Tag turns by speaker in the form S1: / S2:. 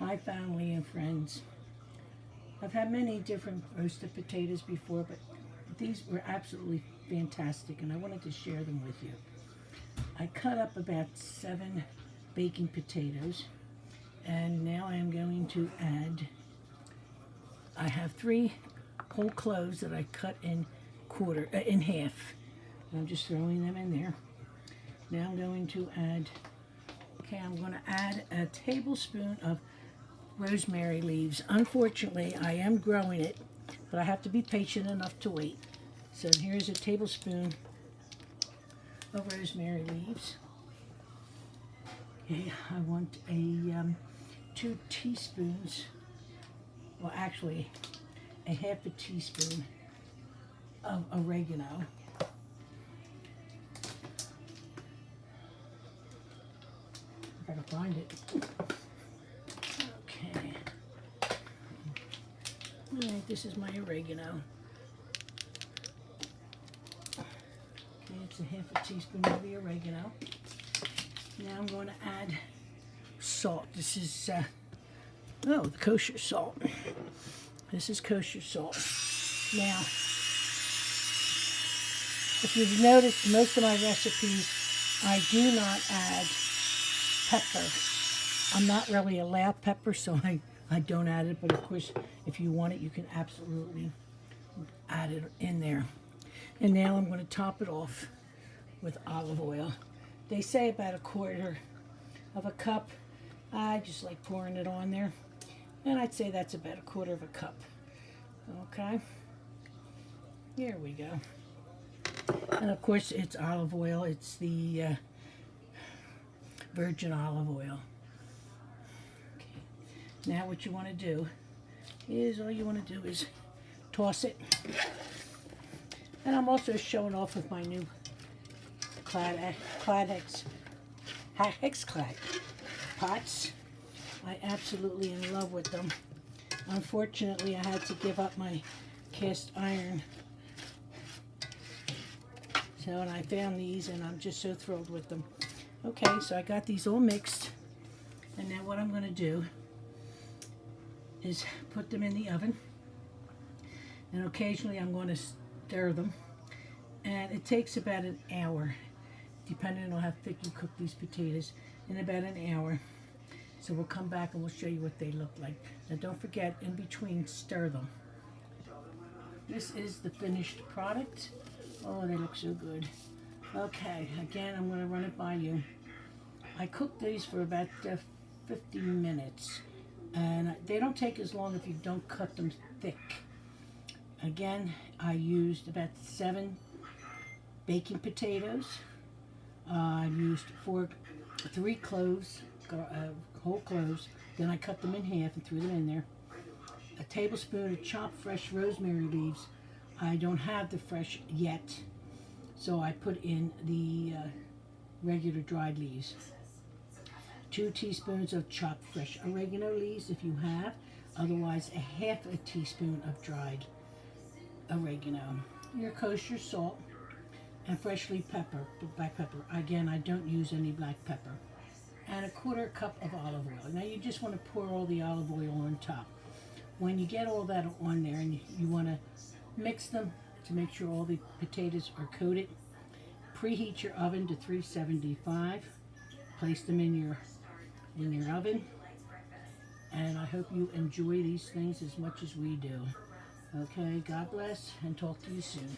S1: Hi, family and friends. I've had many different roasted potatoes before, but these were absolutely fantastic, and I wanted to share them with you. I cut up about 7 baking potatoes, and now I am going to add, I have 3 whole cloves that I cut in in half. And I'm just throwing them in there. Now I'm going to add, I'm going to add a tablespoon of rosemary leaves. Unfortunately, I am growing it, but I have to be patient enough to wait. So here's a tablespoon of rosemary leaves. Okay, I want a 2 teaspoons, well actually a half a teaspoon of oregano. If I can find it. Okay. Alright, this is my oregano. Okay, it's a half a teaspoon of the oregano. Now I'm going to add salt. This is, the kosher salt. This is kosher salt. Now, if you've noticed, most of my recipes, I do not add pepper. I'm not really a loud pepper, so I don't add it, but of course, if you want it, you can absolutely add it in there. And now I'm going to top it off with olive oil. They say about 1/4 of a cup. I just like pouring it on there, and I'd say that's about 1/4 of a cup. Okay, here we go. And of course, it's olive oil. It's the virgin olive oil. Okay. Now what you want to do is, all you want to do is toss it. And I'm also showing off with my new Clad pots. I absolutely in love with them. Unfortunately, I had to give up my cast iron. So, and I found these, and I'm just so thrilled with them. Okay, so I got these all mixed, and now what I'm going to do is put them in the oven, and occasionally I'm going to stir them, and it takes about an hour, depending on how thick you cook these potatoes, in about an hour. So we'll come back and we'll show you what they look like. Now don't forget, in between, stir them. This is the finished product. Oh, they look so good. Okay, again, I'm going to run it by you. I cooked these for about 50 minutes, and they don't take as long if you don't cut them thick. Again, I used about 7 baking potatoes. I used 3 cloves, whole cloves. Then I cut them in half and threw them in there. A tablespoon of chopped fresh rosemary leaves. I don't have the fresh yet, so I put in the regular dried leaves. 2 teaspoons of chopped fresh oregano leaves if you have. Otherwise, a half a teaspoon of dried oregano. Your kosher salt and freshly black pepper. Again, I don't use any black pepper. And a 1/4 cup of olive oil. Now you just want to pour all the olive oil on top. When you get all that on there, and you want to mix them to make sure all the potatoes are coated, preheat your oven to 375. Place them in your oven, and I hope you enjoy these things as much as we do. Okay, God bless, and talk to you soon.